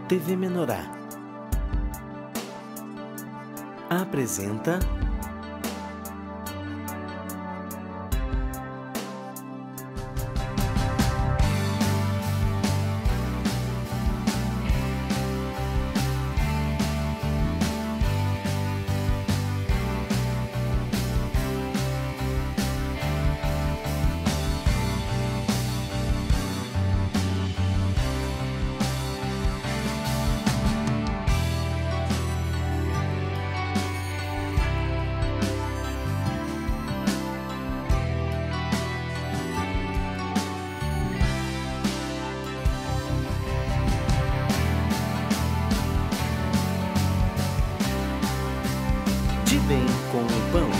TV Menorá apresenta De Bem com o Pão.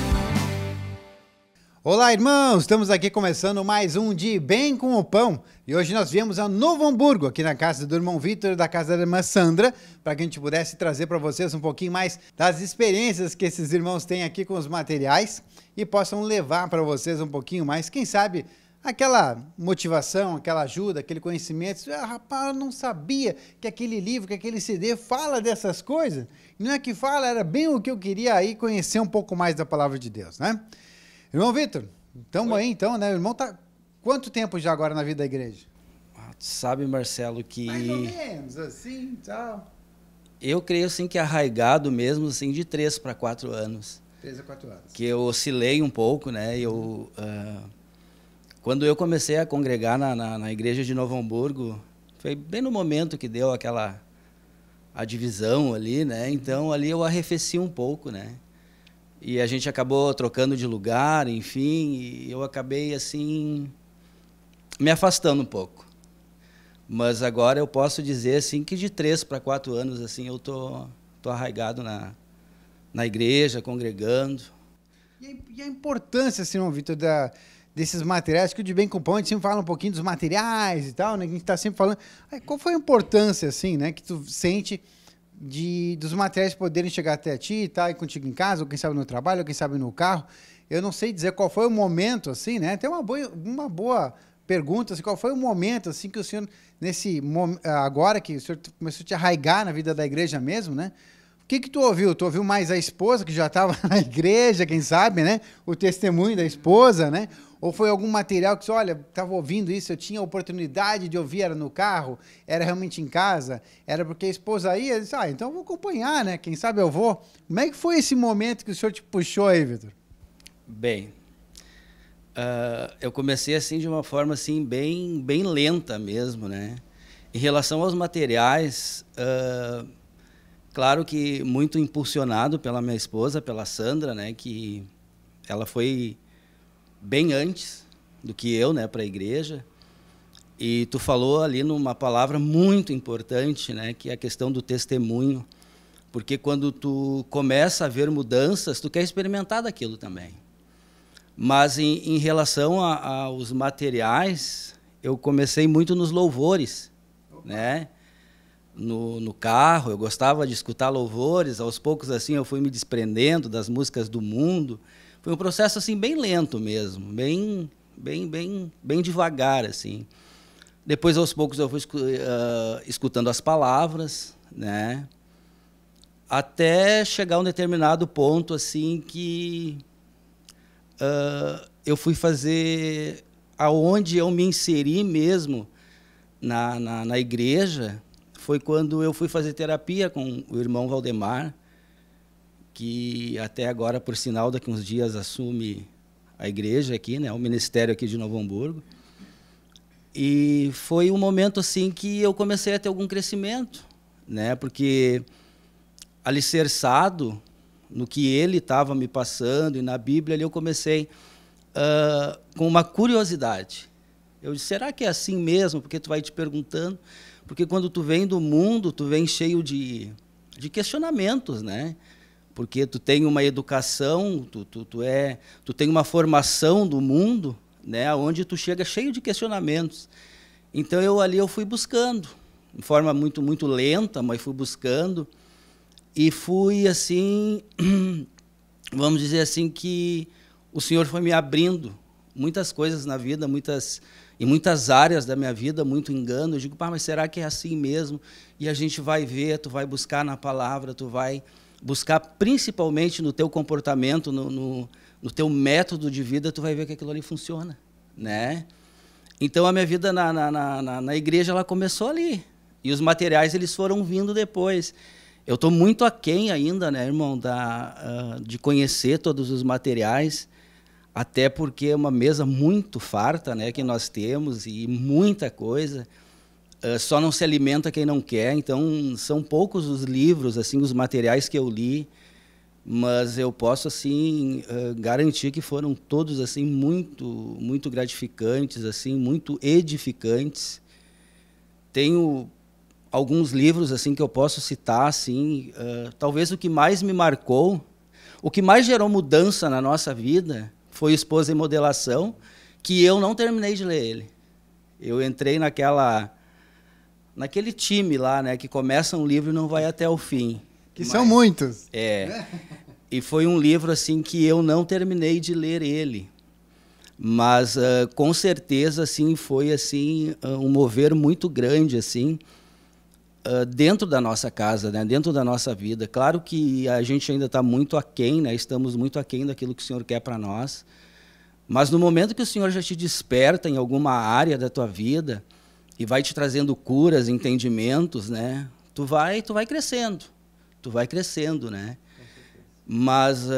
Olá, irmãos! Estamos aqui começando mais um De Bem com o Pão. E hoje nós viemos a Novo Hamburgo, aqui na casa do irmão Vitor e da casa da irmã Sandra, para que a gente pudesse trazer para vocês um pouquinho mais das experiências que esses irmãos têm aqui com os materiais e possam levar para vocês um pouquinho mais, quem sabe, aquela motivação, aquela ajuda, aquele conhecimento. Rapaz, eu não sabia que aquele livro, que aquele CD fala dessas coisas. Não é que fala, era bem o que eu queria aí conhecer um pouco mais da palavra de Deus, né? Irmão Vitor, estamos aí então, né? O irmão tá quanto tempo já agora na vida da igreja? Sabe, Marcelo, que... Mais ou menos, assim, tal. Eu creio, assim, que arraigado mesmo, assim, de 3 para 4 anos. 3 a 4 anos. Que eu oscilei um pouco, né? Quando eu comecei a congregar na igreja de Novo Hamburgo, foi bem no momento que deu a divisão ali, né? Então, ali eu arrefeci um pouco, né? E a gente acabou trocando de lugar, enfim, e eu acabei, assim, me afastando um pouco. Mas agora eu posso dizer, assim, que de 3 para 4 anos, assim, eu tô arraigado na igreja, congregando. E a importância, assim, irmão Vitor, desses materiais, que o De Bem com o Pão, a gente sempre fala um pouquinho dos materiais e tal, né? A gente está sempre falando. Qual foi a importância, assim, né, que tu sente dos materiais poderem chegar até ti e tá aí contigo em casa, ou quem sabe no trabalho, ou quem sabe no carro? Eu não sei dizer qual foi o momento, assim, né? Tem uma boa pergunta, assim, qual foi o momento, assim, que o senhor, agora que o senhor começou a te arraigar na vida da igreja mesmo, né? O que tu ouviu? Tu ouviu mais a esposa, que já estava na igreja, quem sabe, né? O testemunho da esposa, né? Ou foi algum material que você, olha, estava ouvindo isso, eu tinha a oportunidade de ouvir, era no carro, era realmente em casa, era porque a esposa ia, disse, então eu vou acompanhar, né? Quem sabe eu vou. Como é que foi esse momento que o senhor te puxou aí, Vitor? Bem, eu comecei assim de uma forma assim bem lenta mesmo, né? Em relação aos materiais, claro que muito impulsionado pela minha esposa, pela Sandra, né? Que ela foi bem antes do que eu, né, para a igreja. E tu falou ali numa palavra muito importante, né, que é a questão do testemunho, porque quando tu começa a ver mudanças, tu quer experimentar daquilo também. Mas em relação aos materiais, eu comecei muito nos louvores, né? No carro, eu gostava de escutar louvores, aos poucos assim eu fui me desprendendo das músicas do mundo. Foi um processo assim bem lento mesmo, bem devagar assim. Depois aos poucos eu fui escutando as palavras, né? Até chegar a um determinado ponto assim que eu fui fazer aonde eu me inseri mesmo na igreja. Foi quando eu fui fazer terapia com o irmão Valdemar, que até agora, por sinal, daqui uns dias assume a igreja aqui, né, o ministério aqui de Novo Hamburgo. E foi um momento assim que eu comecei a ter algum crescimento, né, porque alicerçado no que ele estava me passando e na Bíblia, ali eu comecei com uma curiosidade. Eu disse, será que é assim mesmo? Porque tu vai te perguntando, porque quando tu vem do mundo, tu vem cheio de questionamentos, né? Porque tu tem uma educação, tu tem uma formação do mundo, né, onde tu chega cheio de questionamentos. Então eu fui buscando, de forma muito lenta, mas fui buscando e fui assim, vamos dizer assim, que o Senhor foi me abrindo muitas coisas na vida, muitas em muitas áreas da minha vida, muito engano. Eu digo, mas será que é assim mesmo? E a gente vai ver, tu vai buscar na palavra, tu vai buscar principalmente no teu comportamento, no teu método de vida, tu vai ver que aquilo ali funciona, né? Então, a minha vida na igreja, ela começou ali. E os materiais, eles foram vindo depois. Eu estou muito aquém ainda, né, irmão, de conhecer todos os materiais, até porque é uma mesa muito farta, né, que nós temos, e muita coisa. Só não se alimenta quem não quer. Então, são poucos os livros, assim, os materiais que eu li, mas eu posso assim garantir que foram todos assim muito gratificantes, assim, muito edificantes. Tenho alguns livros assim que eu posso citar, assim, talvez o que mais me marcou, o que mais gerou mudança na nossa vida foi Esposa em Modelação, que eu não terminei de ler ele. Eu entrei naquele time lá, né, que começa um livro e não vai até o fim. São muitos. E foi um livro assim que eu não terminei de ler ele, mas com certeza assim foi assim um mover muito grande assim dentro da nossa casa, né, dentro da nossa vida. Claro que a gente ainda está muito aquém, né, estamos muito aquém daquilo que o Senhor quer para nós, mas no momento que o Senhor já te desperta em alguma área da tua vida e vai te trazendo curas, entendimentos, né, tu vai crescendo, né? Mas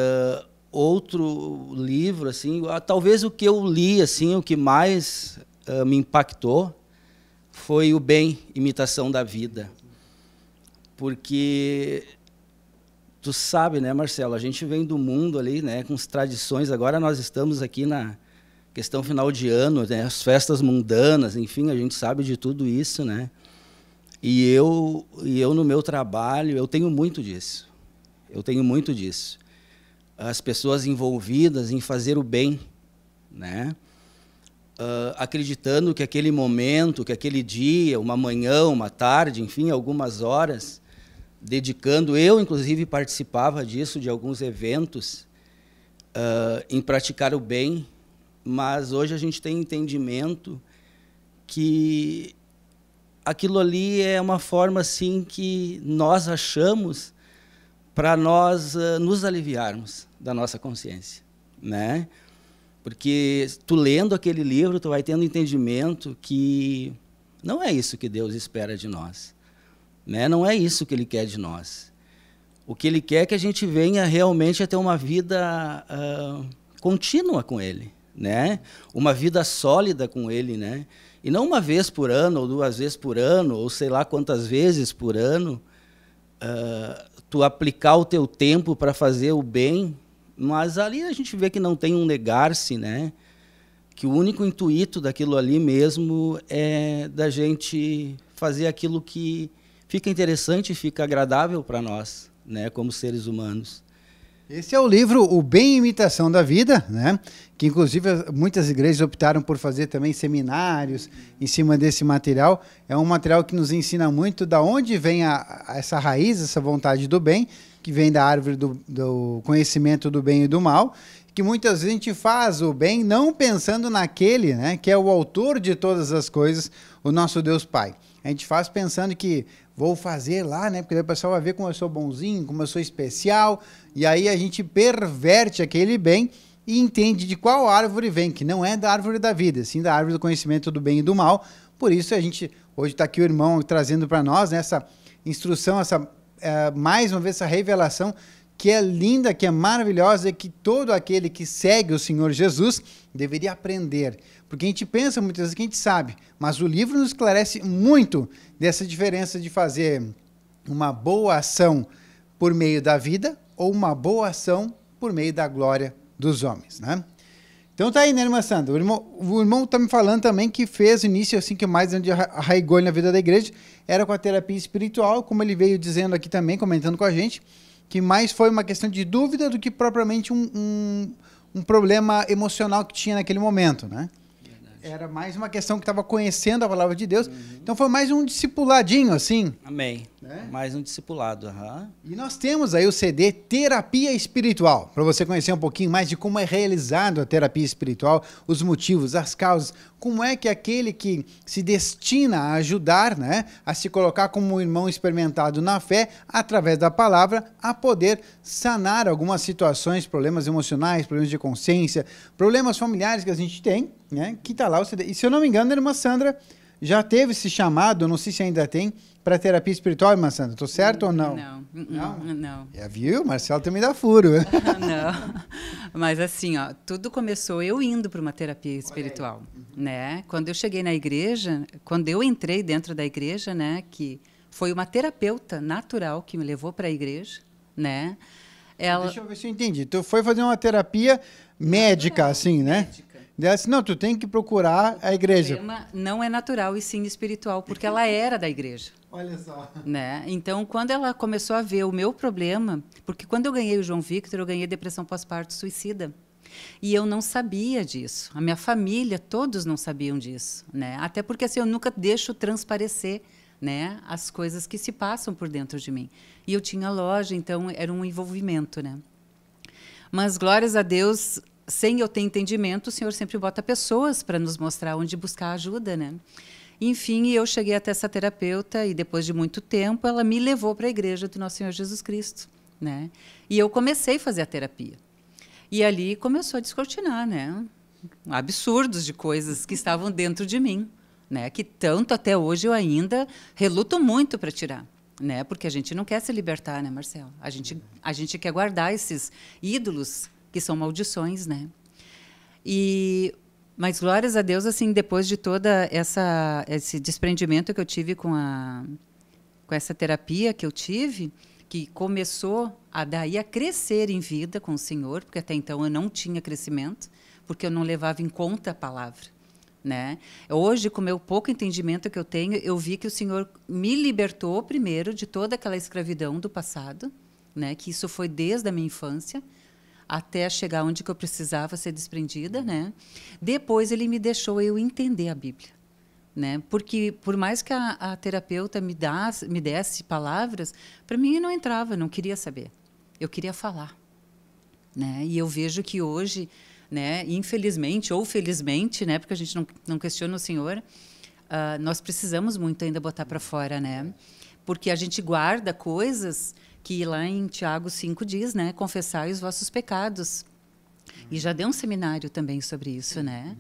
outro livro, assim, talvez o que eu li, assim, o que mais me impactou foi O Bem, Imitação da Vida. Porque tu sabe, né, Marcelo, a gente vem do mundo ali, né, com as tradições. Agora nós estamos aqui na questão final de ano, né, as festas mundanas, enfim, a gente sabe de tudo isso, né? E eu no meu trabalho, eu tenho muito disso. As pessoas envolvidas em fazer o bem, né? Acreditando que aquele momento, que aquele dia, uma manhã, uma tarde, enfim, algumas horas, dedicando, eu inclusive participava disso, de alguns eventos, em praticar o bem, mas hoje a gente tem entendimento que aquilo ali é uma forma assim que nós achamos para nós nos aliviarmos da nossa consciência, né? Porque tu lendo aquele livro, tu vai tendo entendimento que não é isso que Deus espera de nós, né? Não é isso que Ele quer de nós. O que Ele quer é que a gente venha realmente a ter uma vida contínua com Ele, né? Uma vida sólida com Ele, né? E não uma vez por ano, ou 2 vezes por ano, ou sei lá quantas vezes por ano, tu aplicar o teu tempo para fazer o bem, mas ali a gente vê que não tem um negar-se, né? Que o único intuito daquilo ali mesmo é da gente fazer aquilo que fica interessante e fica agradável para nós, né? Como seres humanos. Esse é o livro O Bem e Imitação da Vida, né? Que inclusive muitas igrejas optaram por fazer também seminários em cima desse material. É um material que nos ensina muito da onde vem essa raiz, essa vontade do bem, que vem da árvore do conhecimento do bem e do mal, que muitas vezes a gente faz o bem não pensando naquele, né, que é o autor de todas as coisas, o nosso Deus Pai. A gente faz pensando que vou fazer lá, né, porque daí o pessoal vai ver como eu sou bonzinho, como eu sou especial, e aí a gente perverte aquele bem e entende de qual árvore vem, que não é da árvore da vida, sim da árvore do conhecimento do bem e do mal. Por isso a gente, hoje está aqui o irmão trazendo para nós, né, essa instrução, mais uma vez essa revelação que é linda, que é maravilhosa, e que todo aquele que segue o Senhor Jesus deveria aprender. Porque a gente pensa muitas vezes que a gente sabe, mas o livro nos esclarece muito dessa diferença de fazer uma boa ação por meio da vida ou uma boa ação por meio da glória dos homens, né? Então tá aí, né, irmã Sandra? O irmão tá me falando também que fez início, assim, que mais onde arraigou na vida da igreja, era com a terapia espiritual, como ele veio dizendo aqui também, comentando com a gente, que mais foi uma questão de dúvida do que propriamente um problema emocional que tinha naquele momento, né? Era mais uma questão que estava conhecendo a palavra de Deus. Então foi mais um discipuladinho, assim. Amém. Né? Mais um discipulado. Aham. E nós temos aí o CD Terapia Espiritual, para você conhecer um pouquinho mais de como é realizado a terapia espiritual, os motivos, as causas, como é que aquele que se destina a ajudar, né, a se colocar como um irmão experimentado na fé, através da palavra, a poder sanar algumas situações, problemas emocionais, problemas de consciência, problemas familiares que a gente tem, né, que está lá o CD. E se eu não me engano, a irmã Sandra já teve esse chamado, não sei se ainda tem, para terapia espiritual, irmã Sandra. Estou certo ou não? Não. Já viu? Marcelo também dá furo. Não. Mas assim, ó, tudo começou eu indo para uma terapia espiritual, né? Quando eu cheguei na igreja, quando eu entrei dentro da igreja, né, que foi uma terapeuta natural que me levou para a igreja, né? Deixa eu ver se eu entendi. Tu foi fazer uma terapia médica, natural, assim, né? Médica. Ela disse, não, tu tem que procurar a igreja. O problema não é natural e sim espiritual, porque ela era da igreja. Olha só. Né? Então, quando ela começou a ver o meu problema, porque quando eu ganhei o João Victor, eu ganhei depressão pós-parto suicida. E eu não sabia disso. A minha família, todos não sabiam disso. Né? Até porque assim, eu nunca deixo transparecer, né, as coisas que se passam por dentro de mim. E eu tinha loja, então era um envolvimento. Né? Mas, glórias a Deus, sem eu ter entendimento, o Senhor sempre bota pessoas para nos mostrar onde buscar ajuda, né? Enfim, eu cheguei até essa terapeuta e depois de muito tempo ela me levou para a igreja do Nosso Senhor Jesus Cristo, né? E eu comecei a fazer a terapia. E ali começou a descortinar, né? Absurdos de coisas que estavam dentro de mim, né? Que tanto até hoje eu ainda reluto muito para tirar. Né? Porque a gente não quer se libertar, né, Marcelo? A gente quer guardar esses ídolos que são maldições, né? Mas glórias a Deus, assim, depois de toda esse desprendimento que eu tive com essa terapia que eu tive, que começou daí a crescer em vida com o Senhor, porque até então eu não tinha crescimento, porque eu não levava em conta a palavra. Né? Hoje, com o meu pouco entendimento que eu tenho, eu vi que o Senhor me libertou primeiro de toda aquela escravidão do passado, né? Que isso foi desde a minha infância até chegar onde que eu precisava ser desprendida, né? Depois ele me deixou eu entender a Bíblia, né? Porque por mais que a terapeuta me desse palavras, para mim não entrava, não queria saber. Eu queria falar, né? E eu vejo que hoje, né, infelizmente ou felizmente, né, porque a gente não questiona o Senhor, nós precisamos muito ainda botar para fora, né? Porque a gente guarda coisas que lá em Tiago 5 diz, né, confessai os vossos pecados. E já deu um seminário também sobre isso, né?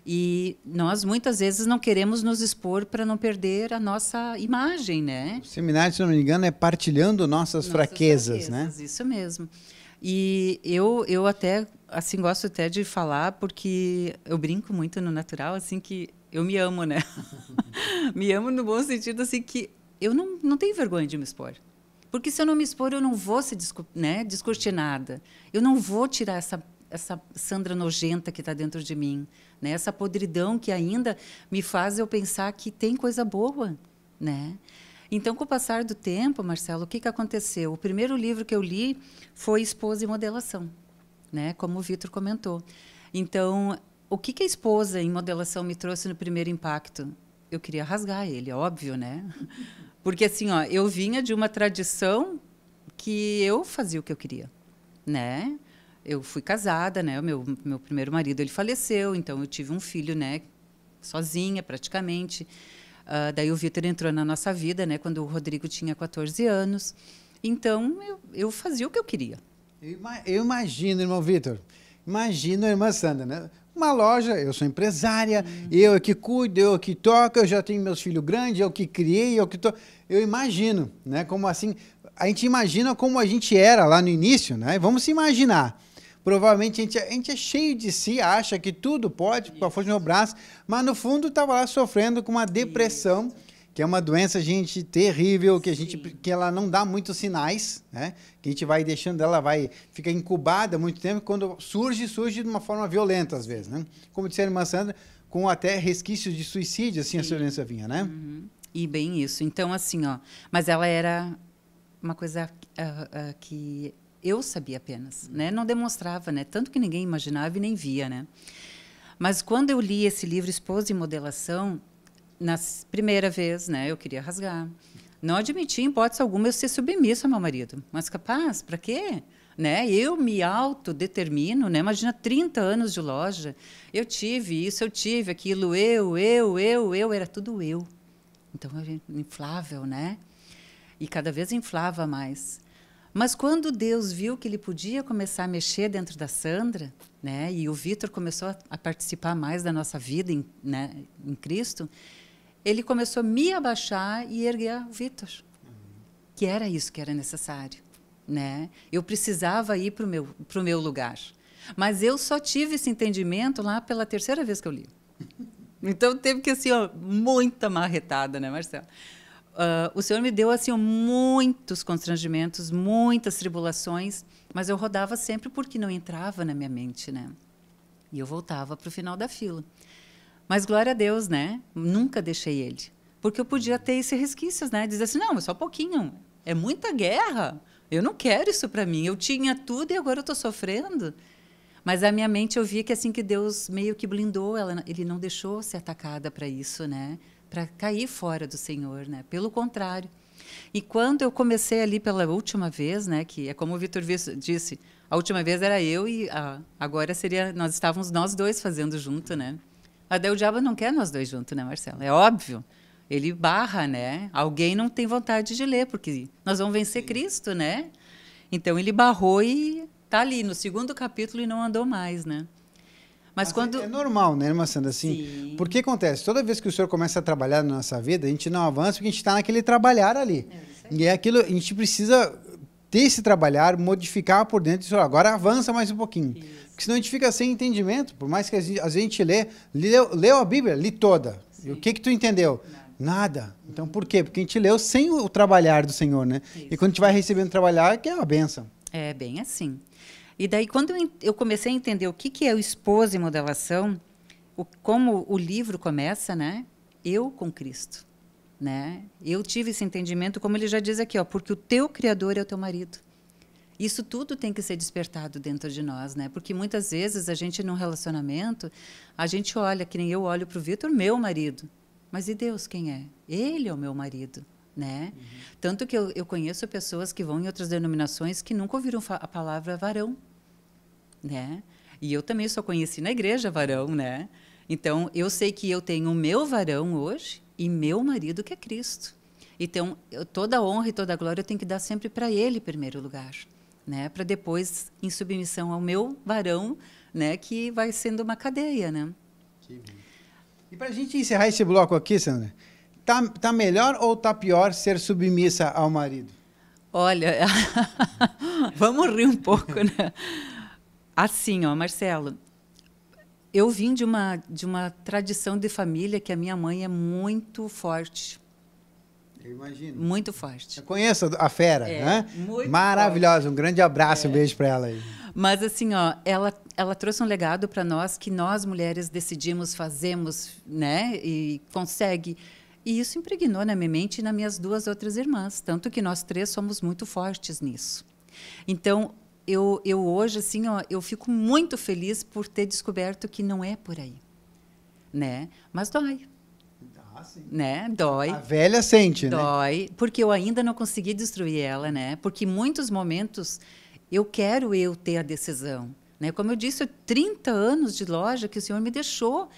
E nós muitas vezes não queremos nos expor para não perder a nossa imagem, né? O seminário, se não me engano, é partilhando nossas fraquezas, né? Isso mesmo. E eu até assim gosto até de falar porque eu brinco muito no natural, assim, que eu me amo, né? Me amo no bom sentido, assim, que eu não tenho vergonha de me expor. Porque se eu não me expor, eu não vou ser descortinada. Eu não vou tirar essa Sandra nojenta que está dentro de mim, né? Essa podridão que ainda me faz eu pensar que tem coisa boa, né? Então, com o passar do tempo, Marcelo, o que aconteceu? O primeiro livro que eu li foi Esposa e Modelação, né? Como o Vitor comentou. Então, o que a esposa em modelação me trouxe no primeiro impacto? Eu queria rasgar ele, óbvio, né? Porque assim, ó, eu vinha de uma tradição que eu fazia o que eu queria, né? Eu fui casada, né? O meu primeiro marido ele faleceu, então eu tive um filho, né? Sozinha, praticamente. Daí o Vitor entrou na nossa vida, né? Quando o Rodrigo tinha 14 anos. Então eu fazia o que eu queria. Eu imagino, irmão Vitor. Imagino a irmã Sandra, né? Uma loja, eu sou empresária, eu que cuido, eu que toco, eu já tenho meus filhos grandes, eu que criei, eu que tô. Eu imagino, né? Como assim, a gente imagina como a gente era lá no início, né? Vamos se imaginar. Provavelmente a gente é cheio de si, acha que tudo pode, com a força do meu braço, mas no fundo estava lá sofrendo com uma depressão, que é uma doença, gente, terrível, que ela não dá muitos sinais, né? Que a gente vai deixando, ela fica incubada muito tempo, quando surge de uma forma violenta, às vezes, né? Como disse a irmã Sandra, com até resquícios de suicídio, assim, essa doença vinha, né? Uhum. E bem isso. Então, assim, ó, mas ela era uma coisa que eu sabia apenas, né? Não demonstrava, né? Tanto que ninguém imaginava e nem via, né? Mas quando eu li esse livro Esposa e Modelação, na primeira vez, né, eu queria rasgar. Não admiti, em hipótese alguma, eu ser submissa ao meu marido. Mas capaz, para quê? Né? Eu me autodetermino, né? Imagina 30 anos de loja. Eu tive isso, eu tive aquilo, era tudo eu. Então, inflável, né? E cada vez inflava mais. Mas quando Deus viu que ele podia começar a mexer dentro da Sandra, né? E o Vitor começou a participar mais da nossa vida né, em Cristo, ele começou a me abaixar e erguer o Vitor. Que era isso que era necessário. Né? Eu precisava ir para o meu lugar. Mas eu só tive esse entendimento lá pela terceira vez que eu li. Então, teve que, assim, ó, muita marretada, né, Marcelo? O Senhor me deu, assim, ó, muitos constrangimentos, muitas tribulações, mas eu rodava sempre porque não entrava na minha mente, né? E eu voltava para o final da fila. Mas, glória a Deus, né? Nunca deixei ele. Porque eu podia ter esses resquícios, né? Dizer assim, não, mas só pouquinho. É muita guerra. Eu não quero isso para mim. Eu tinha tudo e agora eu estou sofrendo. Mas a minha mente, eu via que assim que Deus meio que blindou ela, ele não deixou ser atacada para isso, né? Para cair fora do Senhor, né? Pelo contrário. E quando eu comecei ali pela última vez, né? Que é como o Vitor disse, a última vez era eu e agora seria nós estávamos nós dois fazendo junto, né? Mas daí o diabo não quer nós dois juntos, né, Marcelo? É óbvio. Ele barra, né? Alguém não tem vontade de ler, porque nós vamos vencer Cristo, né? Então, ele barrou e está ali no 2º capítulo e não andou mais, né? Mas quando... É normal, né, irmã Sandra? Assim, Sim. porque acontece, toda vez que o senhor começa a trabalhar na nossa vida, a gente não avança porque a gente está naquele trabalhar ali. E é aquilo, a gente precisa ter esse trabalhar, modificar por dentro, e agora avança mais um pouquinho. Isso. Porque senão a gente fica sem entendimento, por mais que a gente leu a Bíblia, li toda. Sim. E o que tu entendeu? Nada. Então, por quê? Porque a gente leu sem o trabalhar do Senhor, né? Isso. E quando a gente vai recebendo trabalhar, que é uma bênção. É bem assim. E daí, quando eu comecei a entender o que é o Esposa e Modelação, como o livro começa, né? Eu com Cristo, né? Eu tive esse entendimento, como ele já diz aqui, ó, porque o teu Criador é o teu marido. Isso tudo tem que ser despertado dentro de nós, né? Porque muitas vezes a gente, num relacionamento, a gente olha, que nem eu olho para o Vitor, meu marido. Mas e Deus quem é? Ele é o meu marido, né? Uhum. Tanto que eu conheço pessoas que vão em outras denominações que nunca ouviram a palavra varão, né? E eu também só conheci na igreja varão, né? Então, eu sei que eu tenho o meu varão hoje e meu marido que é Cristo. Então, toda a honra e toda a glória eu tenho que dar sempre para ele em primeiro lugar, né? Para depois, em submissão ao meu varão, né? Que vai sendo uma cadeia, né? Que bom. E para a gente encerrar esse bloco aqui, Sandra, tá melhor ou tá pior ser submissa ao marido? Olha, vamos rir um pouco, né? Assim, ó, Marcelo, eu vim de uma tradição de família que a minha mãe é muito forte. Eu imagino. Muito forte. Eu conheço a fera, né? Muito maravilhosa. forte. Um grande abraço, um beijo para ela aí. Mas assim, ó, ela trouxe um legado para nós que nós mulheres decidimos, fazemos, né? E consegue. E isso impregnou na minha mente e nas minhas 2 outras irmãs, tanto que nós 3 somos muito fortes nisso. Então, eu hoje assim, ó, eu fico muito feliz por ter descoberto que não é por aí, né? Mas dói. Sim. Né? Dói. A velha sente, né? Dói, porque eu ainda não consegui destruir ela, né? Porque em muitos momentos eu quero ter a decisão, né? Como eu disse, 30 anos de loja que o Senhor me deixou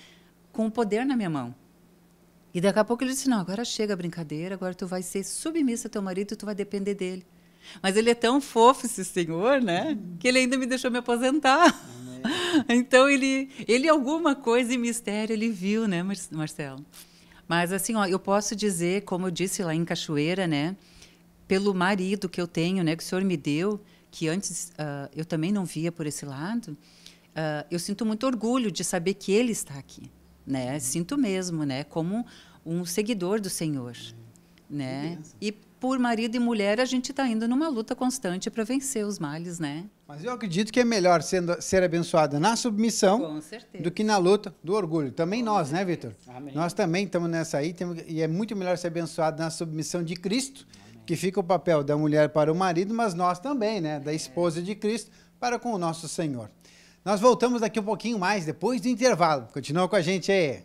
com o poder na minha mão. E daqui a pouco ele disse, não, agora chega a brincadeira, agora tu vai ser submissa ao teu marido e tu vai depender dele. Mas ele é tão fofo, esse senhor, né? Que ele ainda me deixou me aposentar. Então, ele alguma coisa em mistério, ele viu, né, Marcelo? Mas, assim, ó, eu posso dizer, como eu disse lá em Cachoeira, né, pelo marido que eu tenho, né, que o Senhor me deu, que antes eu também não via por esse lado, eu sinto muito orgulho de saber que ele está aqui, né? Sinto mesmo, né, como um seguidor do Senhor, né? E por marido e mulher, a gente está indo numa luta constante para vencer os males, né? Mas eu acredito que é melhor ser abençoada na submissão do que na luta do orgulho. Também nós, né, Vitor? Nós também estamos nessa aí, e é muito melhor ser abençoado na submissão de Cristo, que fica o papel da mulher para o marido, mas nós também, né, da esposa de Cristo para com o nosso Senhor. Nós voltamos daqui um pouquinho mais, depois do intervalo. Continua com a gente aí.